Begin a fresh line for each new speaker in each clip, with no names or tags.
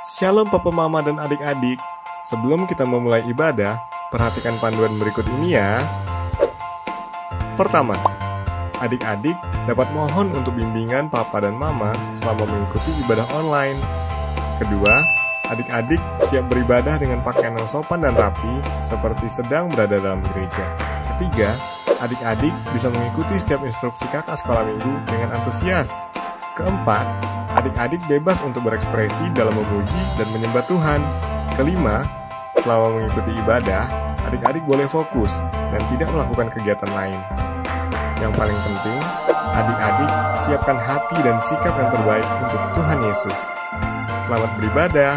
Shalom Papa Mama dan adik-adik. Sebelum kita memulai ibadah, perhatikan panduan berikut ini ya. Pertama, adik-adik dapat mohon untuk bimbingan Papa dan Mama selama mengikuti ibadah online. Kedua, adik-adik siap beribadah dengan pakaian yang sopan dan rapi seperti sedang berada dalam gereja. Ketiga, adik-adik bisa mengikuti setiap instruksi kakak sekolah minggu dengan antusias. Keempat, adik-adik bebas untuk berekspresi dalam memuji dan menyembah Tuhan. Kelima, selama mengikuti ibadah, adik-adik boleh fokus dan tidak melakukan kegiatan lain. Yang paling penting, adik-adik siapkan hati dan sikap yang terbaik untuk Tuhan Yesus. Selamat beribadah.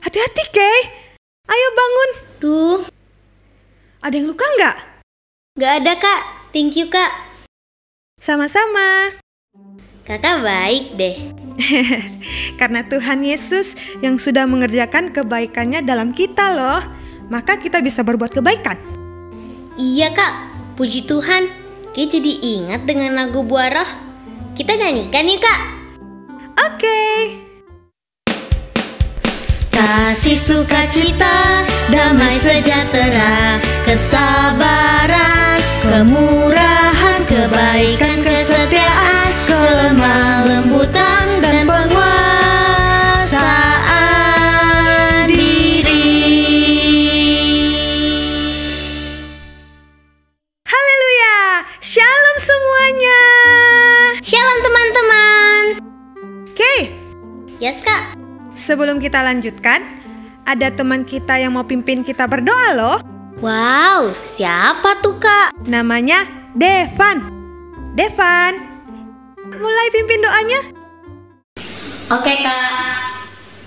Hati-hati, Kay. Ayo bangun.
Duh,
Ada yang luka nggak?
gak ada kak. Thank you kak.
Sama-sama.
Kakak baik deh.
Karena Tuhan Yesus yang sudah mengerjakan kebaikannya dalam kita loh. Maka kita bisa berbuat kebaikan.
Iya kak, puji Tuhan. Ki jadi ingat dengan lagu Buah Roh. Kita nyanyikan nih kak.
Oke.
Kasih sukacita, damai sejahtera, kesabaran, kemurahan, kebaikan, kesetiaan, kelemah lembutan, dan penguasaan diri.
Haleluya. Shalom semuanya.
Shalom teman-teman.
Kay,
Yes kak.
sebelum kita lanjutkan, ada teman kita yang mau pimpin kita berdoa loh.
Wow, siapa tuh kak?
Namanya Devan. Devan, mulai pimpin doanya.
Oke kak,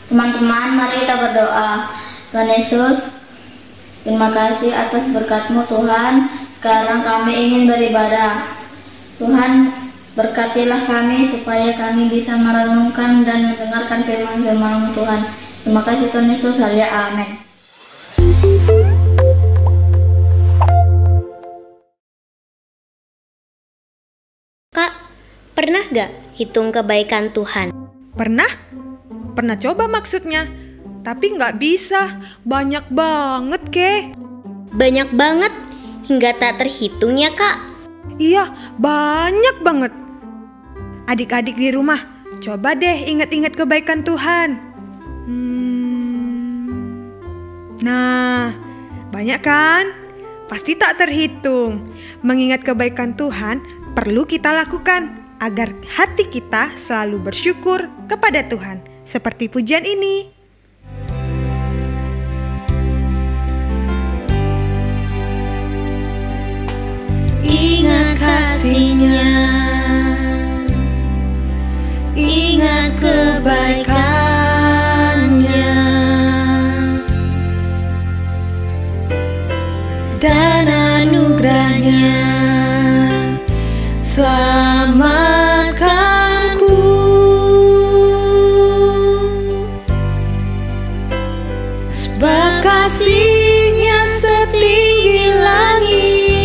teman-teman mari kita berdoa. Tuhan Yesus, terima kasih atas berkat-Mu Tuhan. Sekarang kami ingin beribadah. Tuhan, berkatilah kami supaya kami bisa merenungkan dan mendengarkan firman-firman-Mu Tuhan. Terima kasih Tuhan Yesus, haleluya, amin.
Kak, pernah gak hitung kebaikan Tuhan?
Pernah? Pernah coba maksudnya. Tapi nggak bisa. Banyak banget, Kay.
Banyak banget, hingga tak terhitung ya kak.
Iya, banyak banget. Adik-adik di rumah, coba deh ingat-ingat kebaikan Tuhan. Nah, banyak kan? Pasti tak terhitung. Mengingat kebaikan Tuhan perlu kita lakukan agar hati kita selalu bersyukur kepada Tuhan. Seperti pujian ini.
Ingat kasih-Nya, ingat kebaikan-Nya, dan anugerah-Nya selamatkanku. Sebab kasih-Nya setinggi langit,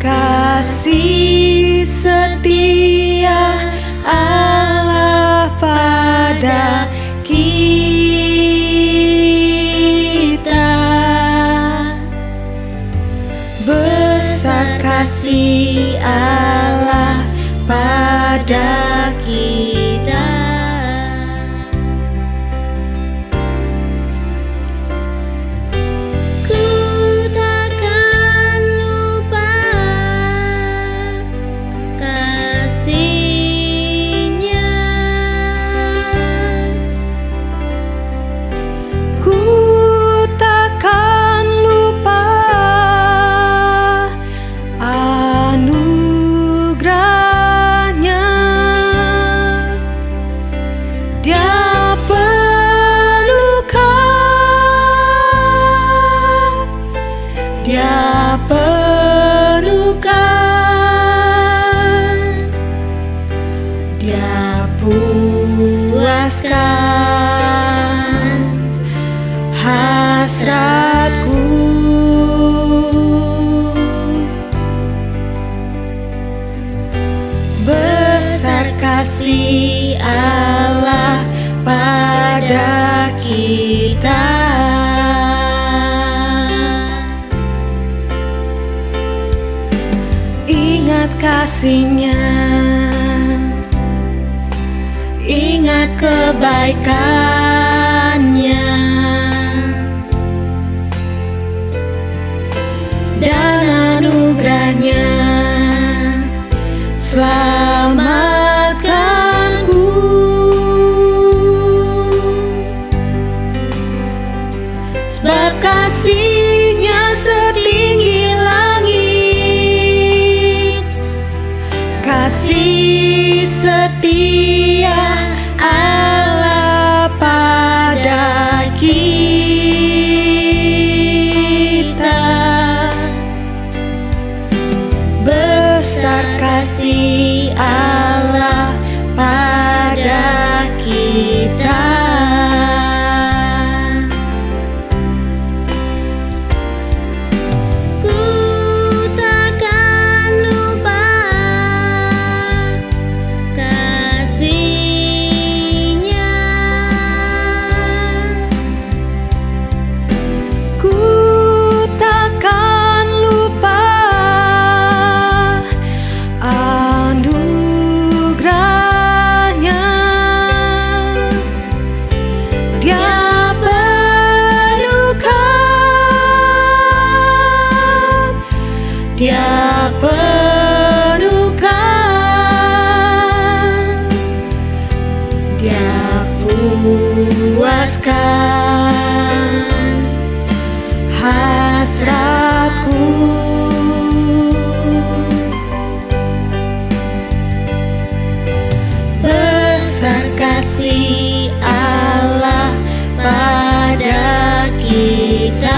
kasih setia Allah pada kita. Besar kasih Allah pada kita. Ku takkan lupa kasih-Nya.
Ku takkan lupa anugerah-Nya. Dia penuhkan, Dia penuhkan kasih-Nya, ingat kebaikan-Nya, dan anugerah-Nya selamatkanku. Sebab kasih-Nya setinggi langit, kasih setia Allah pada kita. Besar kasih Allah pada kita. Dia penuhkan, Dia puaskan hasratku. Besar kasih Allah pada kita.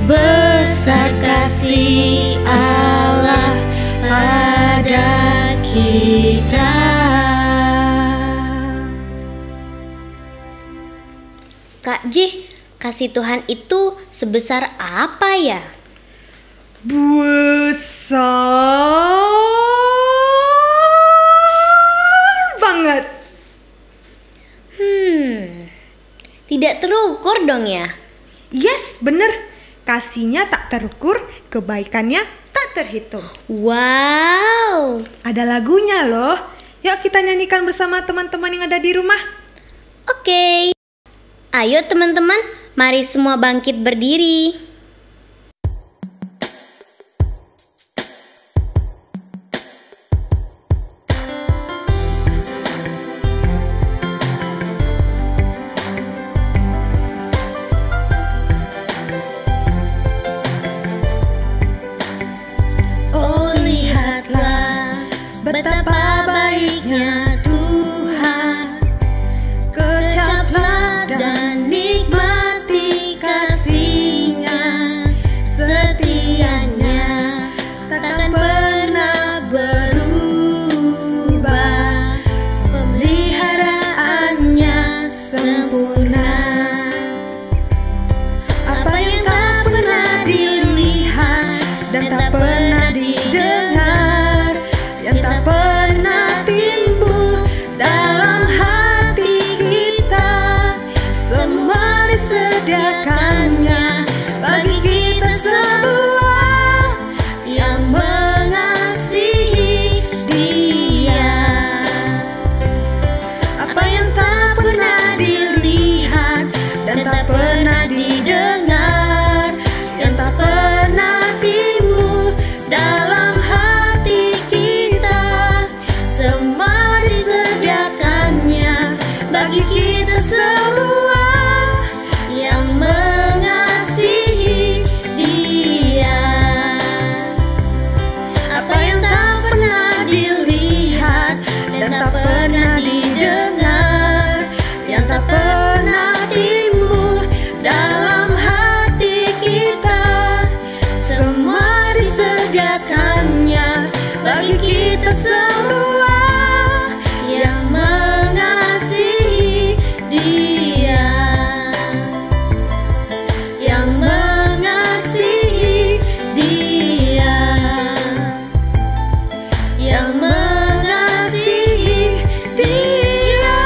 Besar kasih Allah pada kita.
Kak J, kasih Tuhan itu sebesar apa ya?
Besar banget.
Tidak terukur dong ya?
Yes, bener. Kasih-Nya tak terukur, kebaikan-Nya tak terhitung.
Wow.
Ada lagunya loh. Yuk kita nyanyikan bersama teman-teman yang ada di rumah.
Oke. Ayo teman-teman, mari semua bangkit berdiri.
Betapa baiknya Tuhan, kecaplah dan nikmati kasih-Nya, setianya takkan pernah berubah, pemeliharaannya sempurna. Apa yang tak pernah dilihat dan tak pernah didengar, yang tak pernah timbul dalam hati kita, semua disediakannya bagi kita semua yang mengasihi Dia. Apa yang tak pernah dilihat dan tak pernah didengar, yang tak pernah timbul dalam hati kita, semua disediakannya bagi kita semua yang mengasihi Dia. Apa yang tak pernah dilihat dan tak pernah didengar, yang tak pernah timbul dalam hati kita, semua disediakannya bagi kita semua yang mengasihi Dia, yang mengasihi Dia, yang mengasihi Dia.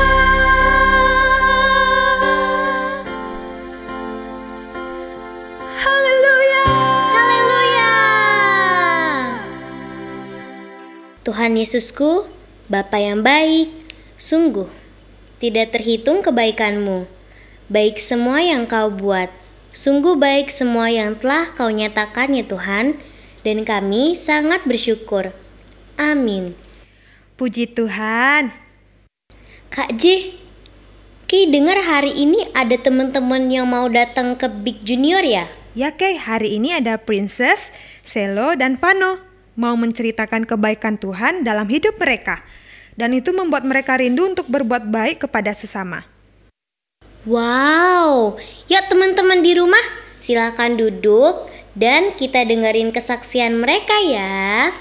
Tuhan Yesusku, Bapa yang baik, sungguh tidak terhitung kebaikan-Mu. Baik semua yang Kau buat, sungguh baik semua yang telah Kau nyatakan ya Tuhan, dan kami sangat bersyukur. Amin.
Puji Tuhan.
Kak J, Ki dengar hari ini ada teman-teman yang mau datang ke Big Junior ya?
Ya Kay, hari ini ada Princess, Selo, dan Vano mau menceritakan kebaikan Tuhan dalam hidup mereka. Dan itu membuat mereka rindu untuk berbuat baik kepada sesama.
Wow, yuk teman-teman di rumah silakan duduk dan kita dengerin kesaksian mereka ya.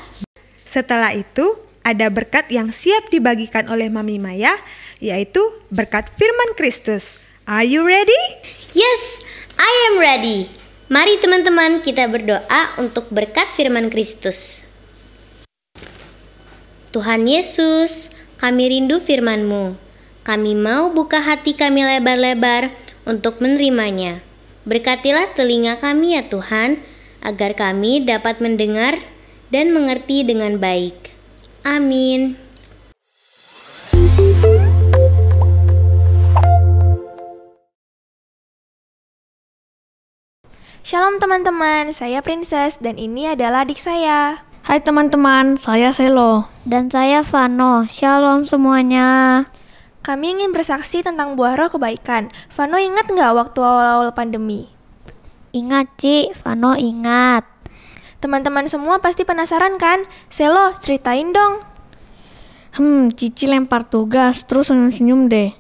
Setelah itu, ada berkat yang siap dibagikan oleh Mami Maya, yaitu berkat firman Kristus. Are you ready?
Yes, I am ready. Mari teman-teman kita berdoa untuk berkat firman Kristus. Tuhan Yesus, kami rindu firman-Mu. Kami mau buka hati kami lebar-lebar untuk menerimanya. Berkatilah telinga kami ya Tuhan, agar kami dapat mendengar dan mengerti dengan baik. Amin.
Shalom teman-teman, saya Princess dan ini adalah adik saya.
Hai teman-teman, saya Selo.
Dan saya Vano. Shalom semuanya.
Kami ingin bersaksi tentang buah roh kebaikan. Vano ingat nggak waktu awal-awal pandemi?
Ingat Ci, Vano ingat.
Teman-teman semua pasti penasaran kan? Selo, ceritain dong.
Cici lempar tugas, terus senyum-senyum deh.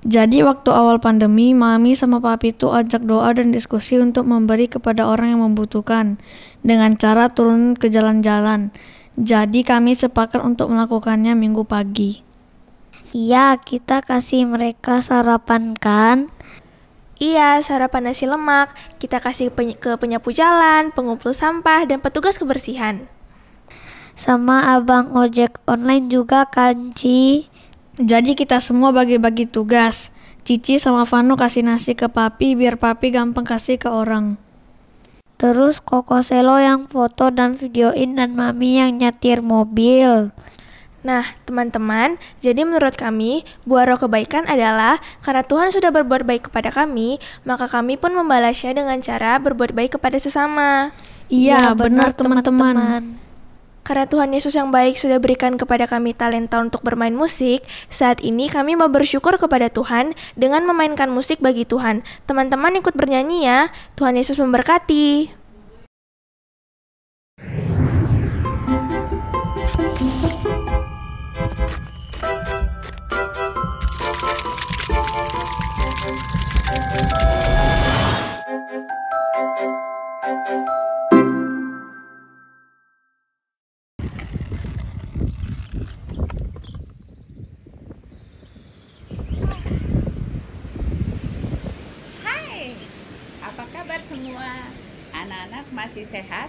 Jadi waktu awal pandemi, Mami sama Papi tuh ajak doa dan diskusi untuk memberi kepada orang yang membutuhkan dengan cara turun ke jalan-jalan. Jadi kami sepakat untuk melakukannya minggu pagi.
Iya, kita kasih mereka sarapan kan?
Iya, sarapan nasi lemak. Kita kasih ke penyapu jalan, pengumpul sampah, dan petugas kebersihan.
Sama abang ojek online juga kan Ci?
Jadi kita semua bagi-bagi tugas. Cici sama Vano kasih nasi ke Papi biar Papi gampang kasih ke orang.
Terus Koko Selo yang foto dan videoin dan Mami yang nyetir mobil.
Nah, teman-teman, jadi menurut kami, buah roh kebaikan adalah karena Tuhan sudah berbuat baik kepada kami, maka kami pun membalasnya dengan cara berbuat baik kepada sesama.
Iya, benar teman-teman.
Karena Tuhan Yesus yang baik sudah berikan kepada kami talenta untuk bermain musik, saat ini kami mau bersyukur kepada Tuhan dengan memainkan musik bagi Tuhan. Teman-teman ikut bernyanyi ya. Tuhan Yesus memberkati.
Apa kabar semua? Anak-anak masih sehat,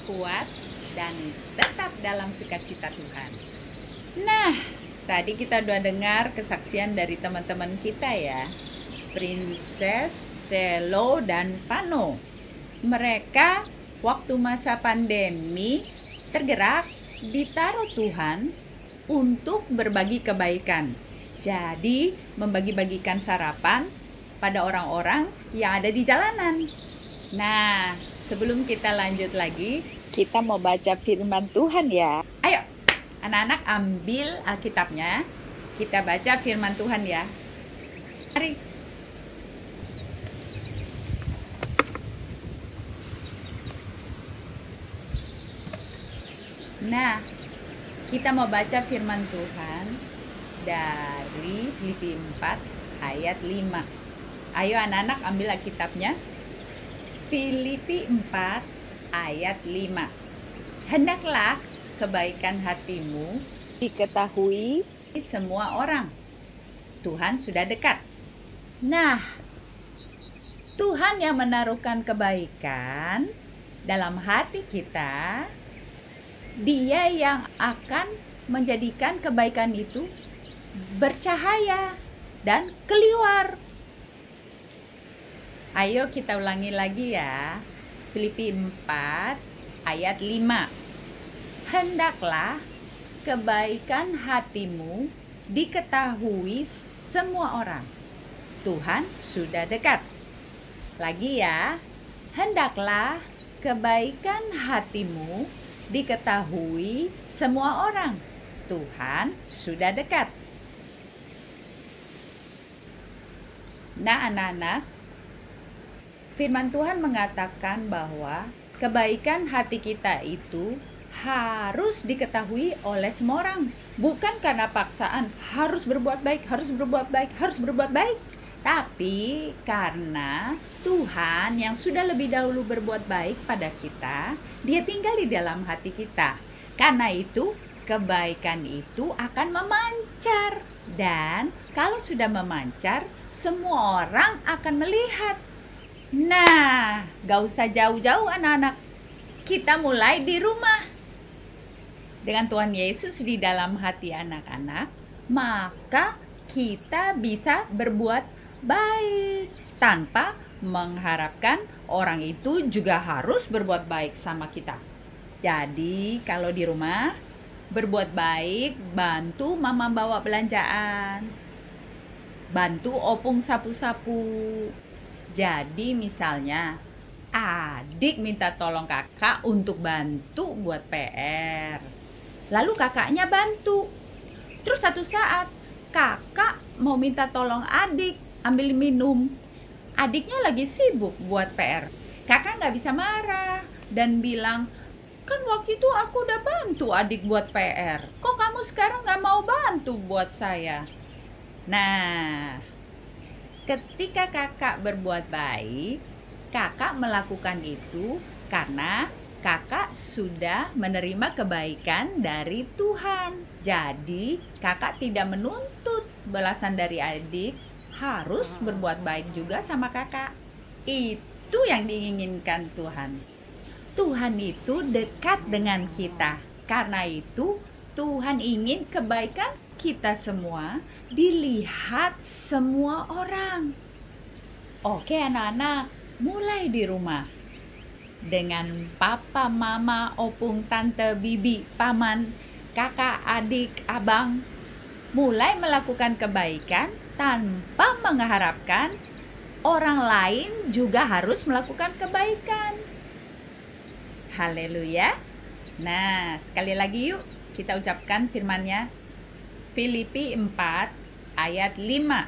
kuat, dan tetap dalam sukacita Tuhan. Nah, tadi kita udah dengar kesaksian dari teman-teman kita ya. Princess, Selo, dan Vano. Mereka waktu masa pandemi tergerak ditaruh Tuhan untuk berbagi kebaikan. Jadi, membagi-bagikan sarapan pada orang-orang yang ada di jalanan. Nah, sebelum kita lanjut lagi, kita mau baca firman Tuhan ya. Ayo, anak-anak ambil Alkitabnya. Kita baca firman Tuhan ya. Mari. Nah, kita mau baca firman Tuhan dari Filipi 4 ayat 5. Ayo anak-anak ambil Alkitabnya. Filipi 4 ayat 5. Hendaklah kebaikan hatimu diketahui semua orang. Tuhan sudah dekat. Nah, Tuhan yang menaruhkan kebaikan dalam hati kita, Dia yang akan menjadikan kebaikan itu bercahaya dan keluar. Ayo kita ulangi lagi ya. Filipi 4 ayat 5. Hendaklah kebaikan hatimu diketahui semua orang. Tuhan sudah dekat. Lagi ya, hendaklah kebaikan hatimu diketahui semua orang. Tuhan sudah dekat. Nah, anak-anak, firman Tuhan mengatakan bahwa kebaikan hati kita itu harus diketahui oleh semua orang. Bukan karena paksaan, harus berbuat baik, harus berbuat baik, harus berbuat baik. Tapi karena Tuhan yang sudah lebih dahulu berbuat baik pada kita, Dia tinggal di dalam hati kita. Karena itu, kebaikan itu akan memancar. Dan kalau sudah memancar, semua orang akan melihat. Nah, gak usah jauh-jauh anak-anak. Kita mulai di rumah. Dengan Tuhan Yesus di dalam hati anak-anak, maka kita bisa berbuat baik tanpa mengharapkan orang itu juga harus berbuat baik sama kita. Jadi kalau di rumah berbuat baik, bantu mama bawa belanjaan, bantu opung sapu-sapu. Jadi misalnya adik minta tolong kakak untuk bantu buat PR, lalu kakaknya bantu. Terus satu saat kakak mau minta tolong adik ambil minum, adiknya lagi sibuk buat PR. Kakak gak bisa marah dan bilang, kan waktu itu aku udah bantu adik buat PR, kok kamu sekarang gak mau bantu buat saya? Nah, ketika kakak berbuat baik, kakak melakukan itu karena kakak sudah menerima kebaikan dari Tuhan. Jadi kakak tidak menuntut balasan dari adik, harus berbuat baik juga sama kakak. Itu yang diinginkan Tuhan. Tuhan itu dekat dengan kita. Karena itu Tuhan ingin kebaikan kita semua dilihat semua orang. Oke anak-anak, mulai di rumah. Dengan papa, mama, opung, tante, bibi, paman, kakak, adik, abang, mulai melakukan kebaikan tanpa mengharapkan orang lain juga harus melakukan kebaikan. Haleluya. Nah, sekali lagi yuk kita ucapkan firman-Nya. Filipi 4 ayat 5.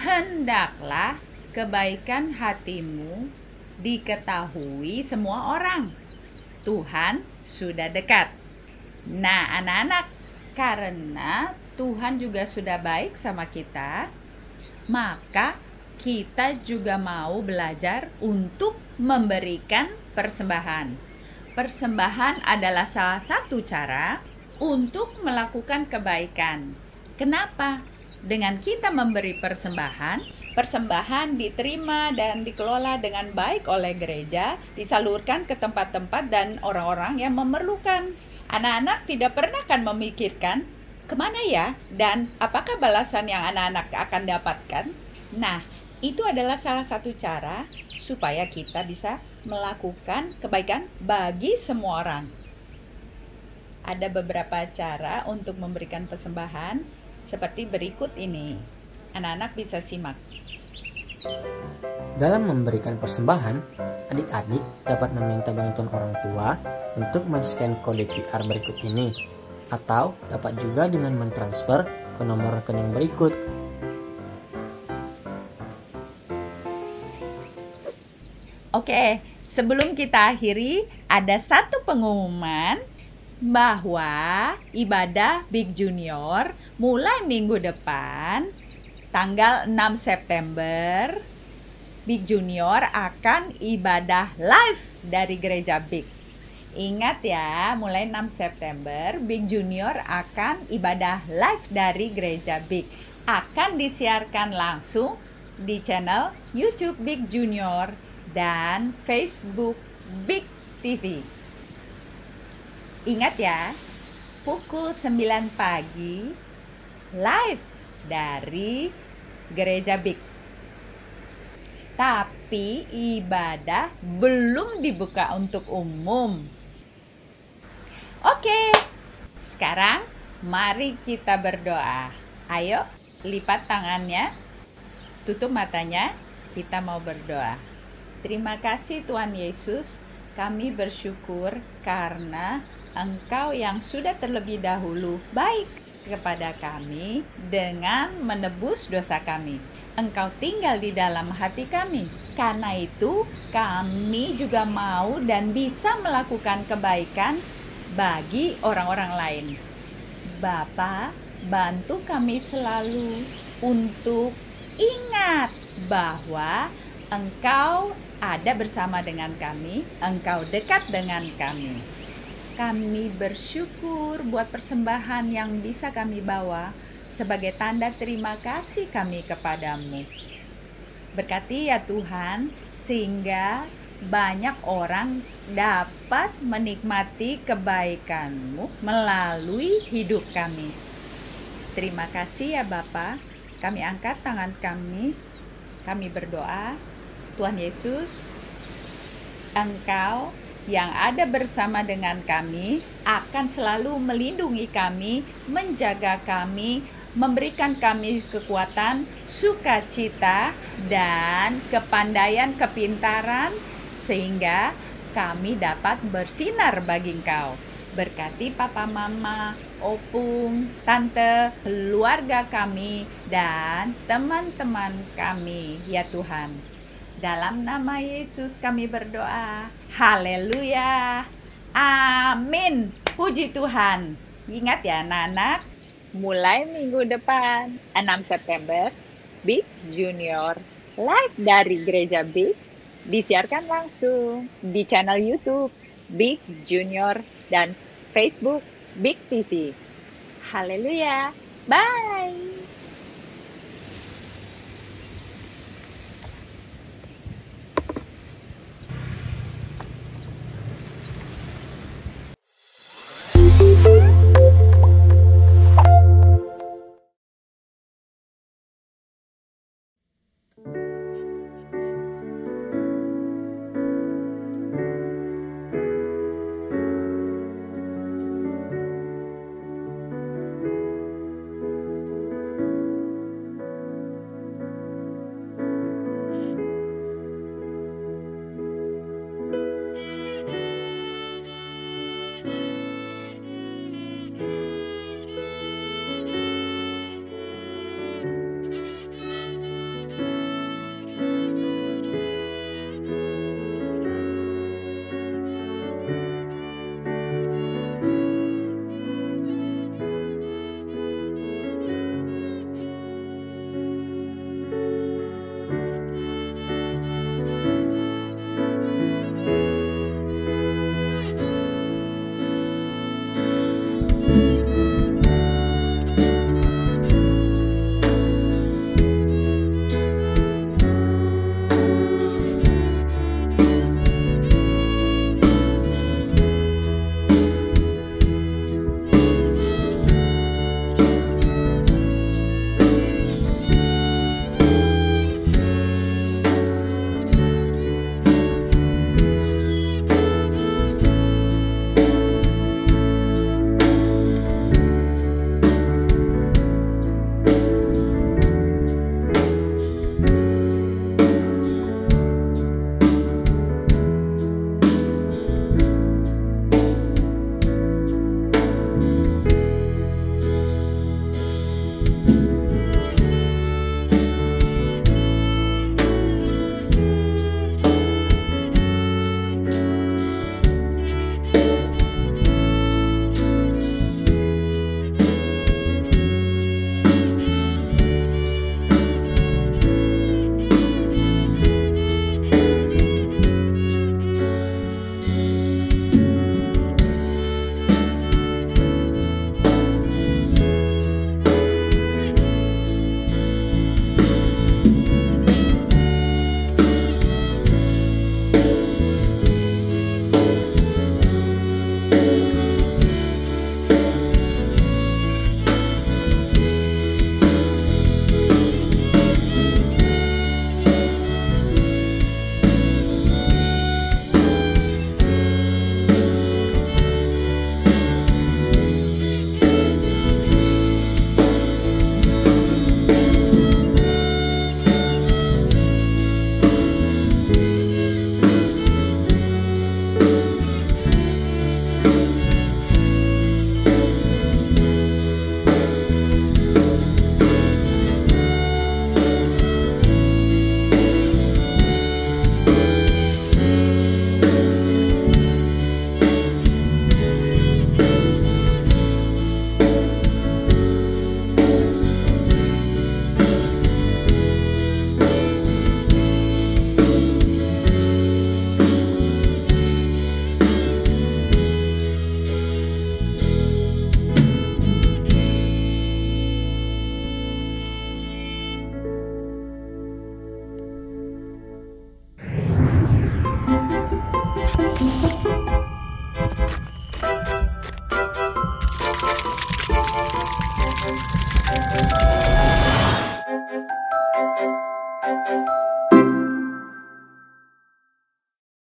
Hendaklah kebaikan hatimu diketahui semua orang. Tuhan sudah dekat. Nah, anak-anak, karena Tuhan juga sudah baik sama kita, maka kita juga mau belajar untuk memberikan persembahan. Persembahan adalah salah satu cara untuk melakukan kebaikan. Kenapa? Dengan kita memberi persembahan, persembahan diterima dan dikelola dengan baik oleh gereja, disalurkan ke tempat-tempat dan orang-orang yang memerlukan. Anak-anak tidak pernah kan memikirkan, kemana ya dan apakah balasan yang anak-anak akan dapatkan? Nah, itu adalah salah satu cara supaya kita bisa melakukan kebaikan bagi semua orang. Ada beberapa cara untuk memberikan persembahan seperti berikut ini. Anak-anak bisa simak.
Dalam memberikan persembahan, adik-adik dapat meminta bantuan orang tua untuk men-scan kode QR berikut ini, atau dapat juga dengan mentransfer ke nomor rekening berikut.
Oke, sebelum kita akhiri, ada satu pengumuman bahwa ibadah Big Junior mulai minggu depan, tanggal 6 September, Big Junior akan ibadah live dari Gereja Big. Ingat ya, mulai 6 September, Big Junior akan ibadah live dari Gereja Big. Akan disiarkan langsung di channel YouTube Big Junior dan Facebook Big TV. Ingat ya, pukul 9 pagi, live dari Gereja Big. Tapi ibadah belum dibuka untuk umum. Oke, Sekarang mari kita berdoa. Ayo, lipat tangannya, tutup matanya, kita mau berdoa. Terima kasih Tuhan Yesus, kami bersyukur karena Engkau yang sudah terlebih dahulu baik kepada kami dengan menebus dosa kami. Engkau tinggal di dalam hati kami. Karena itu kami juga mau dan bisa melakukan kebaikan bagi orang-orang lain. Bapa, bantu kami selalu untuk ingat bahwa Engkau ada bersama dengan kami, Engkau dekat dengan kami. Kami bersyukur buat persembahan yang bisa kami bawa sebagai tanda terima kasih kami kepadamu. Berkati ya Tuhan, sehingga banyak orang dapat menikmati kebaikan-Mu melalui hidup kami. Terima kasih ya Bapa. Kami angkat tangan kami berdoa. Tuhan Yesus, Engkau yang ada bersama dengan kami akan selalu melindungi kami, menjaga kami, memberikan kami kekuatan, sukacita, dan kepandaian, kepintaran, sehingga kami dapat bersinar bagi Engkau. Berkati Papa, Mama, Opung, Tante, keluarga kami, dan teman-teman kami, ya Tuhan. Dalam nama Yesus kami berdoa. Haleluya. Amin. Puji Tuhan. Ingat ya anak-anak, mulai minggu depan 6 September Big Junior live dari Gereja Big disiarkan langsung di channel YouTube Big Junior dan Facebook Big TV. Haleluya. Bye.